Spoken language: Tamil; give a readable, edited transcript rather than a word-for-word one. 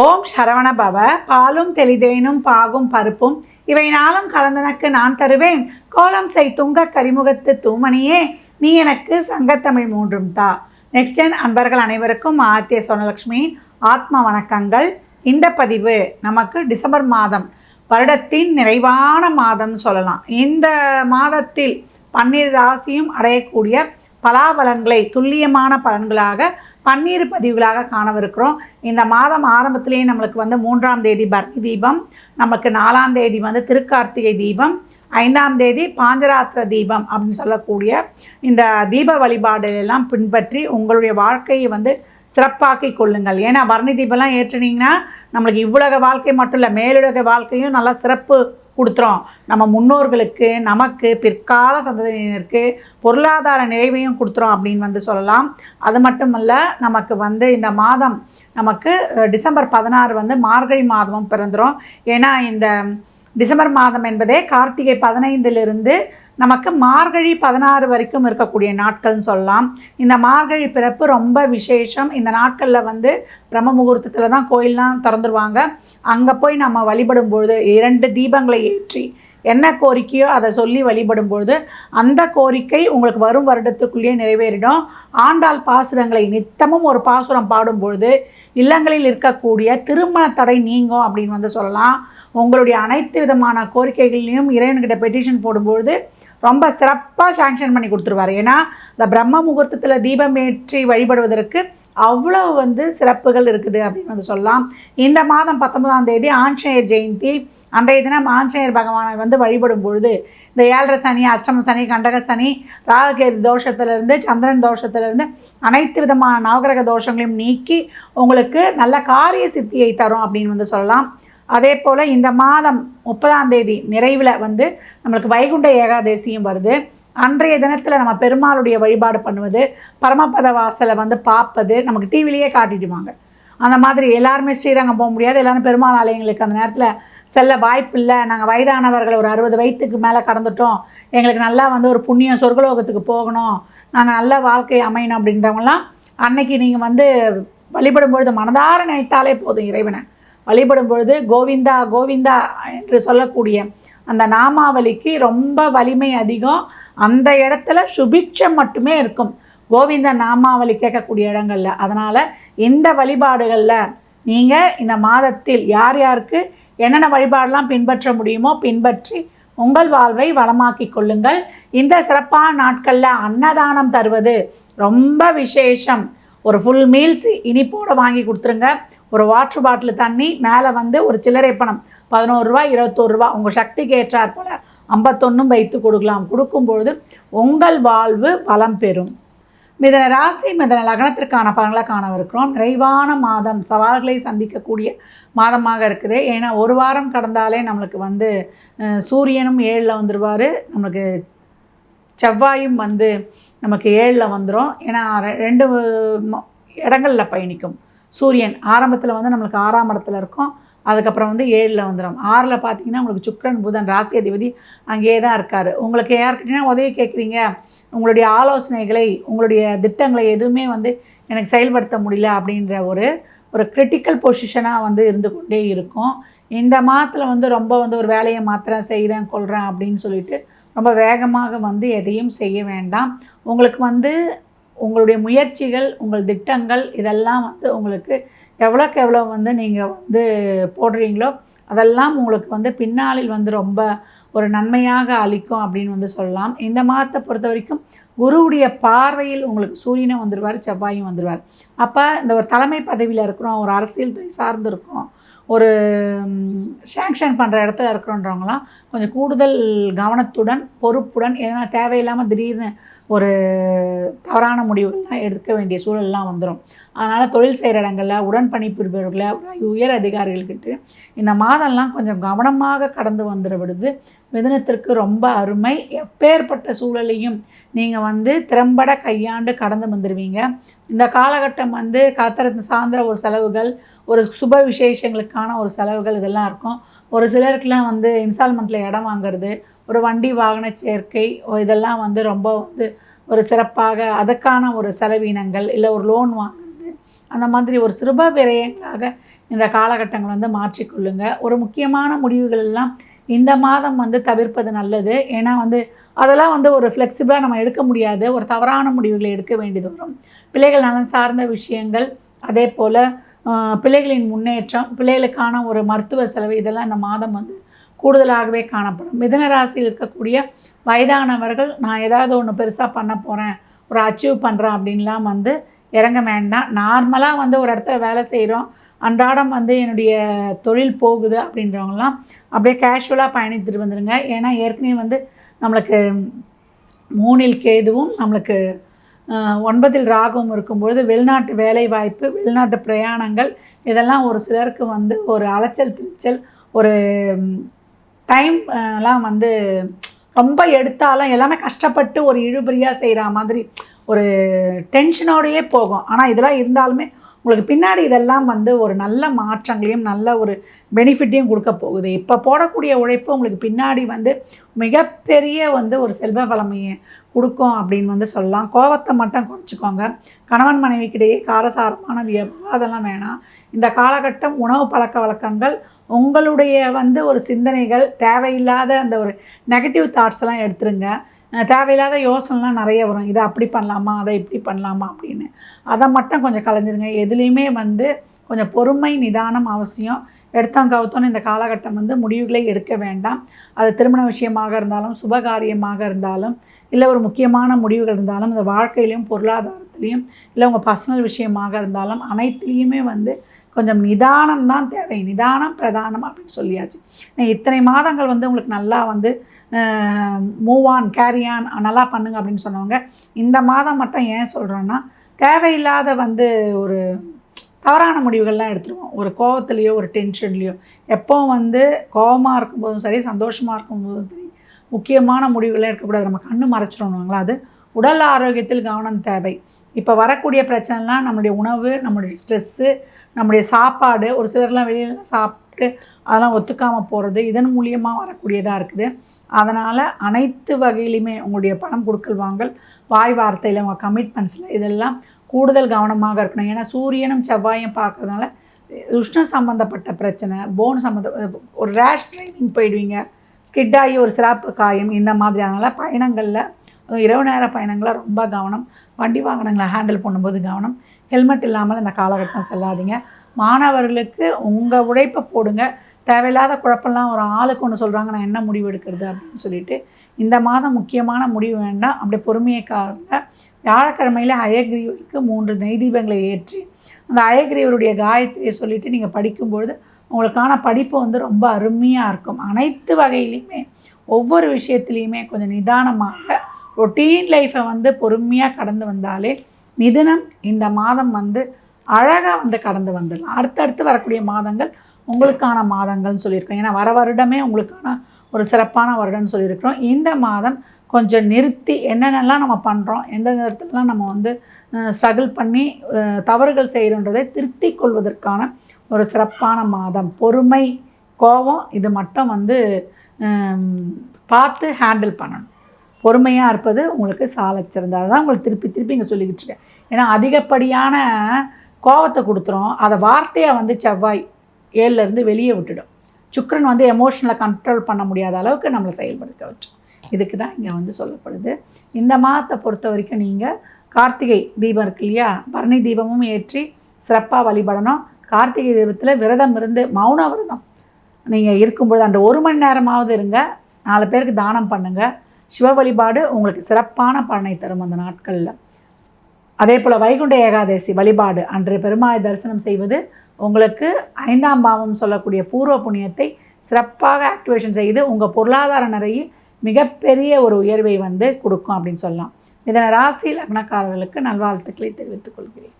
ஓம் சரவண பவ. பாலும் தெளிதேனும் பாகும் பருப்பும் இவை நாளும் கலந்தனக்கு நான் தருவேன். கோலம் செய் துங்க கரிமுகத்து தூமணியே, நீ எனக்கு சங்கத்தமிழ் மூன்றும் தா. நெக்ஸ்ட் அன்பர்கள் அனைவருக்கும் ஆத்திய சொர்ணலக்ஷ்மி ஆத்ம வணக்கங்கள். இந்த பதிவு நமக்கு டிசம்பர் மாதம், வருடத்தின் நிறைவான மாதம் சொல்லலாம். இந்த மாதத்தில் 12 ராசியும் அடையக்கூடிய பலாபலன்களை துல்லியமான பலன்களாக 12 பதிவுகளாக காணவிருக்கிறோம். இந்த மாதம் ஆரம்பத்திலேயே நம்மளுக்கு 3ஆம் தேதி பரணி தீபம், நமக்கு 4ஆம் தேதி திருக்கார்த்திகை தீபம், 5ஆம் தேதி பாஞ்சராத்திர தீபம் அப்படின்னு சொல்லக்கூடிய இந்த தீப வழிபாடு எல்லாம் பின்பற்றி உங்களுடைய வாழ்க்கையை சிறப்பாக்கி கொள்ளுங்கள். ஏன்னா பரணி தீபம்லாம் ஏற்றுனீங்கன்னா நம்மளுக்கு இவ்வுலக வாழ்க்கை மட்டும் இல்லை, மேலுலக வாழ்க்கையும் நல்லா சிறப்பு கொடுத்துரும். நம்ம முன்னோர்களுக்கு, நமக்கு, பிற்கால சந்ததியினருக்கு பொருளாதார நிறைவையும் கொடுத்துரும் அப்படின்னு சொல்லலாம். அது மட்டுமல்ல, நமக்கு இந்த மாதம் நமக்கு டிசம்பர் 16 மார்கழி மாதமும் பிறந்துடும். ஏன்னா இந்த டிசம்பர் மாதம் என்பதே கார்த்திகை 15 நமக்கு மார்கழி 16 வரைக்கும் இருக்கக்கூடிய நாட்கள்னு சொல்லலாம். இந்த மார்கழி பிறப்பு ரொம்ப விசேஷம். இந்த நாட்களில் பிரம்ம முகூர்த்தத்தில் தான் கோயிலெலாம் திறந்துருவாங்க. அங்கே போய் நம்ம வழிபடும் பொழுது 2 தீபங்களை ஏற்றி என்ன கோரிக்கையோ அதை சொல்லி வழிபடும் பொழுது அந்த கோரிக்கை உங்களுக்கு வரும் வருடத்துக்குள்ளேயே நிறைவேறிடும். ஆண்டாள் பாசுரங்களை நித்தமும் ஒரு பாசுரம் பாடும் பொழுது இல்லங்களில் இருக்கக்கூடிய திருமண தடை நீங்கும் அப்படின்னு சொல்லலாம். உங்களுடைய அனைத்து விதமான கோரிக்கைகளையும் இறைவன்கிட்ட பெட்டிஷன் போடும்பொழுது ரொம்ப சிறப்பாக சாங்ஷன் பண்ணி கொடுத்துருவார். ஏன்னா இந்த பிரம்ம முகூர்த்தத்தில் தீபம் ஏற்றி வழிபடுவதற்கு அவ்வளோ சிறப்புகள் இருக்குது அப்படின்னு சொல்லலாம். இந்த மாதம் 19ஆம் தேதி ஆஞ்சநேயர் ஜெயந்தி. அன்றைய தினம் ஆஞ்சநேயர் பகவானை வழிபடும் பொழுது இந்த 7.5 சனி, அஷ்டம சனி, கண்டக சனி, ராகுகேது தோஷத்திலிருந்து, சந்திரன் தோஷத்திலிருந்து அனைத்து விதமான நவகிரக தோஷங்களையும் நீக்கி உங்களுக்கு நல்ல காரிய சித்தியை தரும் அப்படின்னு சொல்லலாம். அதே போல் இந்த மாதம் 30ஆம் தேதி நிறைவில் நம்மளுக்கு வைகுண்ட ஏகாதசியும் வருது. அன்றைய தினத்தில் நம்ம பெருமாளுடைய வழிபாடு பண்ணுவது, பரமபத வாசலை பார்ப்பது நமக்கு டிவிலேயே காட்டிடுவாங்க. அந்த மாதிரி எல்லாருமே ஸ்ரீரங்கம் போக முடியாது, எல்லோரும் பெருமாள் ஆலயங்களுக்கு அந்த நேரத்தில் செல்ல வாய்ப்பு இல்லை. நாங்கள் வயதானவர்கள் ஒரு 60 வயதுக்கு மேலே கடந்துட்டோம், எங்களுக்கு நல்லா ஒரு புண்ணியம் சொர்க்கலோகத்துக்கு போகணும், நாங்கள் நல்ல வாழ்க்கை அமையணும் அப்படின்றவங்களாம் அன்னைக்கு நீங்கள் வழிபடும் பொழுது மனதார நினைத்தாலே போதும். இறைவனை வழிபடும் பொழுது கோவிந்தா கோவிந்தா என்று சொல்லக்கூடிய அந்த நாமாவளிக்கு ரொம்ப வலிமை அதிகம். அந்த இடத்துல சுபிக்ஷம் மட்டுமே இருக்கும் கோவிந்த நாமாவளி கேட்கக்கூடிய இடங்களில். அதனால் இந்த வழிபாடுகளில் நீங்கள் இந்த மாதத்தில் யார் யாருக்கு என்னென்ன வழிபாடெல்லாம் பின்பற்ற முடியுமோ பின்பற்றி உங்கள் வாழ்வை வளமாக்கி கொள்ளுங்கள். இந்த சிறப்பான நாட்களில் அன்னதானம் தருவது ரொம்ப விசேஷம். ஒரு ஃபுல் மீல்ஸ் இனிப்போடு வாங்கி கொடுத்துருங்க. ஒரு வாட்ரு பாட்டில் தண்ணி, மேலே ஒரு சில்லறை பணம் 11 ரூபா 21 ரூபா உங்கள் சக்திக்கு ஏற்றாற் போல் 51 வைத்து கொடுக்கலாம். கொடுக்கும்பொழுது உங்கள் வாழ்வு வளம் பெறும். மிதன ராசி மிதன லக்னத்திற்கான பலன்களை காணவிருக்கிறோம். நிறைவான மாதம், சவால்களை சந்திக்கக்கூடிய மாதமாக இருக்குது. ஏன்னா ஒரு வாரம் கடந்தாலே நம்மளுக்கு சூரியனும் 7ல் வந்துடுவார், நம்மளுக்கு செவ்வாயும் நமக்கு 7ல் வந்துடும். ஏன்னா 2 இடங்களில் பயணிக்கும். சூரியன் ஆரம்பத்தில் நம்மளுக்கு 6ஆம் இடத்துல இருக்கும், அதுக்கப்புறம் 7ல் வந்துடும். 6ல் பார்த்தீங்கன்னா உங்களுக்கு சுக்கிரன் புதன் ராசி அதிபதி அங்கேயே தான் இருக்கார். உங்களுக்கு யார்கிட்டனா உதவி கேட்குறீங்க, உங்களுடைய ஆலோசனைகளை, உங்களுடைய திட்டங்களை எதுவுமே எனக்கு செயல்படுத்த முடியல அப்படின்ற ஒரு கிரிட்டிக்கல் பொசிஷனாக இருந்து கொண்டே இருக்கும். இந்த மாதத்தில் ரொம்ப ஒரு வேலையை மாத்திரம் செய்கிறேன் கொள்கிறேன் அப்படின்னு சொல்லிட்டு ரொம்ப வேகமாக எதையும் செய்ய வேண்டாம். உங்களுக்கு உங்களுடைய முயற்சிகள், உங்கள் திட்டங்கள் இதெல்லாம் உங்களுக்கு எவ்வளோக்கு எவ்வளோ நீங்கள் போடுறீங்களோ அதெல்லாம் உங்களுக்கு பின்னாளில் ரொம்ப ஒரு நன்மையாக அளிக்கும் அப்படின்னு சொல்லலாம். இந்த மாதத்தை பொறுத்த வரைக்கும் குருவுடைய பார்வையில் உங்களுக்கு சூரியனும் வந்துடுவார், செவ்வாயும் வந்துடுவார். அப்போ இந்த ஒரு தலைமை பதவியில் இருக்கிறோம், ஒரு அரசியல் துறை சார்ந்து இருக்கோம், ஒரு சாங்ஷன் பண்ணுற இடத்துல இருக்கிறோன்றவங்களாம் கொஞ்சம் கூடுதல் கவனத்துடன் பொறுப்புடன், எதனா தேவையில்லாமல் திடீர்னு ஒரு தவறான முடிவுகள்லாம் எடுக்க வேண்டிய சூழல்லாம் வந்துடும். அதனால் தொழில் செய்கிற இடங்களில் உடன் பணிபுரிபவர்களை, உயர் அதிகாரிகள்கிட்ட இந்த மாதம்லாம் கொஞ்சம் கவனமாக கடந்து வந்துட விடுது. மிதுனத்திற்கு ரொம்ப அருமை. எப்பேற்பட்ட சூழலையும் நீங்கள் திறம்பட கையாண்டு கடந்து வந்துடுவீங்க. இந்த காலகட்டம் கலத்தரத்து சார்ந்த ஒரு செலவுகள், ஒரு சுப விசேஷங்களுக்கான ஒரு செலவுகள் இதெல்லாம் இருக்கும். ஒரு சிலருக்குலாம் இன்ஸ்டால்மெண்ட்டில் இடம் வாங்கிறது, ஒரு வண்டி வாகன சேர்க்கை, இதெல்லாம் ரொம்ப ஒரு சிறப்பாக அதுக்கான ஒரு செலவினங்கள், இல்லை ஒரு லோன் வாங்குறது, அந்த மாதிரி ஒரு சுப விரயங்களாக இந்த காலகட்டங்கள் வந்து மாற்றிக்கொள்ளுங்க. ஒரு முக்கியமான முடிவுகள் எல்லாம் இந்த மாதம் வந்து தவிர்ப்பது நல்லது. ஏன்னா வந்து அதெல்லாம் வந்து ஒரு ஃப்ளெக்சிபிளாக நம்ம எடுக்க முடியாது. ஒரு தவறான முடிவுகளை எடுக்க வேண்டியது வரும். பிள்ளைகள் நலன் சார்ந்த விஷயங்கள், அதே போல் பிள்ளைகளின் முன்னேற்றம், பிள்ளைகளுக்கான ஒரு மருத்துவ செலவு இதெல்லாம் இந்த மாதம் வந்து கூடுதலாகவே காணப்படும். மிதுன ராசியில் இருக்கக்கூடிய வயதானவர்கள் நான் ஏதாவது ஒன்று பெருசாக பண்ண போகிறேன், ஒரு அச்சீவ் பண்ணுறேன் அப்படின்லாம் வந்து இறங்க வேண்டாம். நார்மலாக வந்து ஒரு இடத்துல வேலை செய்கிறோம், அன்றாடம் வந்து என்னுடைய தொழில் போகுது அப்படின்றவங்களாம் அப்படியே கேஷுவலாக பயணித்துட்டு வந்துடுங்க. ஏன்னா ஏற்கனவே வந்து நம்மளுக்கு 3ல் கேதுவும் நம்மளுக்கு 9ல் ராகுவும் இருக்கும்பொழுது வெளிநாட்டு வேலைவாய்ப்பு, வெளிநாட்டு பிரயாணங்கள் இதெல்லாம் ஒரு சிலருக்கு வந்து ஒரு அலைச்சல் திருச்சல், ஒரு டைம் எல்லாம் வந்து ரொம்ப எடுத்தாலும் எல்லாமே கஷ்டப்பட்டு ஒரு இழுபறியாக செய்கிற மாதிரி ஒரு டென்ஷனோடையே போகும். ஆனால் இதெல்லாம் இருந்தாலுமே உங்களுக்கு பின்னாடி இதெல்லாம் வந்து ஒரு நல்ல மாற்றங்களையும் நல்ல ஒரு பெனிஃபிட்டையும் கொடுக்க போகுது. இப்போ போடக்கூடிய உழைப்பு உங்களுக்கு பின்னாடி வந்து மிகப்பெரிய வந்து ஒரு செல்வ வளமையை கொடுக்கும் அப்படின்னு வந்து சொல்லலாம். கோபத்தை மட்டும் குறைச்சிக்கோங்க. கணவன் மனைவிக்கிடையே காரசாரமான விவாதம்லாம் வேணாம். இந்த காலகட்டம் உணவு பழக்க வழக்கங்கள், உங்களுடைய வந்து ஒரு சிந்தனைகள், தேவையில்லாத அந்த ஒரு நெகட்டிவ் தாட்ஸ்லாம் எடுத்துருங்க. தேவையில்லாத யோசனைலாம் நிறைய வரும். இதை அப்படி பண்ணலாமா, அதை இப்படி பண்ணலாமா அப்படின்னு. அதை மட்டும் கொஞ்சம் கலைஞ்சிருங்க. எதுலேயுமே வந்து கொஞ்சம் பொறுமை நிதானம் அவசியம். எடுத்தோன்னு இந்த காலகட்டம் வந்து முடிவுகளை எடுக்க வேண்டாம். அது திருமண விஷயமாக இருந்தாலும், சுபகாரியமாக இருந்தாலும், இல்லை ஒரு முக்கியமான முடிவுகள் இருந்தாலும், இந்த வாழ்க்கையிலையும் பொருளாதாரத்துலேயும், இல்லை உங்கள் பர்சனல் விஷயமாக இருந்தாலும் அனைத்துலேயுமே வந்து கொஞ்சம் நிதானம் தான் தேவை. நிதானம் பிரதானம் அப்படின்னு சொல்லியாச்சு. இத்தனை மாதங்கள் வந்து உங்களுக்கு நல்லா வந்து மூவ் ஆன் கேரி ஆன் நல்லா பண்ணுங்க அப்படின்னு சொன்னவங்க இந்த மாதம் மட்டும் ஏன் சொல்கிறோன்னா, தேவையில்லாத வந்து ஒரு தவறான முடிவுகள்லாம் எடுத்துருவோம். ஒரு கோவத்துலேயோ ஒரு டென்ஷன்லேயோ எப்போவும் வந்து கோபமாக இருக்கும்போதும் சரி, சந்தோஷமாக இருக்கும்போதும் சரி, முக்கியமான முடிவுகள்லாம் எடுக்கக்கூடாது. நம்ம கண்ணு மறைச்சிடணுங்களா. அது உடல் ஆரோக்கியத்தில் கவனம் தேவை. இப்போ வரக்கூடிய பிரச்சனைலாம் நம்மளுடைய உணவு, நம்மளுடைய ஸ்ட்ரெஸ்ஸு, நம்முடைய சாப்பாடு, ஒரு சிலர்லாம் வெளியிலலாம் சாப்பிட்டு அதெல்லாம் ஒத்துக்காமல் போகிறது, இதன் மூலியமாக வரக்கூடியதாக இருக்குது. அதனால் அனைத்து வகையிலுமே உங்களுடைய பணம் கொடுக்கல் வாங்கல், வாய் வார்த்தையில், உங்கள் கமிட்மெண்ட்ஸில் இதெல்லாம் கூடுதல் கவனமாக இருக்கணும். ஏன்னா சூரியனும் செவ்வாயும் பார்க்குறதுனால உஷ்ண சம்மந்தப்பட்ட பிரச்சனை, போன் ஒரு ரேஷ் ட்ரைனிங் போயிடுவீங்க, ஸ்கிட் ஆகி ஒரு சிறப்பு காயம் இந்த மாதிரி. அதனால் பயணங்களில், இரவு நேர பயணங்களில் ரொம்ப கவனம். வண்டி வாகனங்களை ஹேண்டில் பண்ணும்போது கவனம். ஹெல்மெட் இல்லாமல் இந்த காலகட்டம் செல்லாதீங்க. மாணவர்களுக்கு உங்கள் உழைப்பை போடுங்க. தேவையில்லாத குழப்பம்லாம் ஒரு ஆளுக்கு ஒன்று சொல்கிறாங்க, நான் என்ன முடிவு எடுக்கிறது அப்படின்னு சொல்லிட்டு இந்த மாதம் முக்கியமான முடிவு வேண்டாம். அப்படியே பொறுமையை காருங்க. வியாழக்கிழமையில் அயக்ரீவருக்கு 3 நெய் தீபங்களை ஏற்றி அந்த அயக்ரீவருடைய காயத்ரியை சொல்லிவிட்டு நீங்கள் படிக்கும்பொழுது உங்களுக்கான படிப்பு வந்து ரொம்ப அருமையாக இருக்கும். அனைத்து வகையிலையுமே ஒவ்வொரு விஷயத்துலேயுமே கொஞ்சம் நிதானமாக ரொட்டீன் லைஃப்பை வந்து பொறுமையாக கடந்து வந்தாலே மிதுனம் இந்த மாதம் வந்து அழகாக வந்து கடந்து வந்துடலாம். அடுத்தடுத்து வரக்கூடிய மாதங்கள் உங்களுக்கான மாதங்கள்னு சொல்லியிருக்கோம். ஏன்னா வர வருடமே உங்களுக்கான ஒரு சிறப்பான வருடம்னு சொல்லியிருக்கிறோம். இந்த மாதம் கொஞ்சம் நிறுத்தி என்னென்னலாம் நம்ம பண்ணுறோம், எந்தெந்த இடத்துலலாம் நம்ம வந்து ஸ்ட்ரகிள் பண்ணி தவறுகள் செய்கிறோன்றதை திருத்தி கொள்வதற்கான ஒரு சிறப்பான மாதம். பொறுமை, கோபம் இது மட்டும் வந்து பார்த்து ஹேண்டில் பண்ணணும். பொறுமையாக இருப்பது உங்களுக்கு சாலச் சிறந்தது. அதுதான் உங்களுக்கு திருப்பி இங்கே சொல்லிக்கிட்டு இருக்கேன். ஏன்னா அதிகப்படியான கோபத்தை கொடுத்துரும். அதை வார்த்தையாக வந்து செவ்வாய் 7லேருந்து வெளியே விட்டுடும். சுக்கிரன் வந்து எமோஷனலை கண்ட்ரோல் பண்ண முடியாத அளவுக்கு நம்மளை செயல்படுத்த வச்சோம். இதுக்கு தான் இங்கே வந்து சொல்லப்படுது. இந்த மாதத்தை பொறுத்த வரைக்கும் நீங்கள் கார்த்திகை தீபம் இருக்கு இல்லையா, பரணி தீபமும் ஏற்றி சிறப்பாக வழிபடணும். கார்த்திகை தீபத்தில் விரதம் இருந்து, மௌன விரதம் நீங்கள் இருக்கும்பொழுது அந்த 1 மணி நேரமாவது இருங்க. 4 பேருக்கு தானம் பண்ணுங்கள். சிவ வழிபாடு உங்களுக்கு சிறப்பான பலனை தரும் அந்த நாட்களில். அதே போல் வைகுண்ட ஏகாதசி வழிபாடு அன்று பெருமாளை தரிசனம் செய்வது உங்களுக்கு 5ஆம் பாவம் சொல்லக்கூடிய பூர்வ புண்ணியத்தை சிறப்பாக ஆக்டிவேஷன் செய்து உங்கள் பொருளாதார நிறைய மிகப்பெரிய ஒரு உயர்வை வந்து கொடுக்கும் அப்படின்னு சொல்லலாம். இதனை ராசி லக்னக்காரர்களுக்கு நல்வாழ்த்துக்களை தெரிவித்துக் கொள்கிறேன்.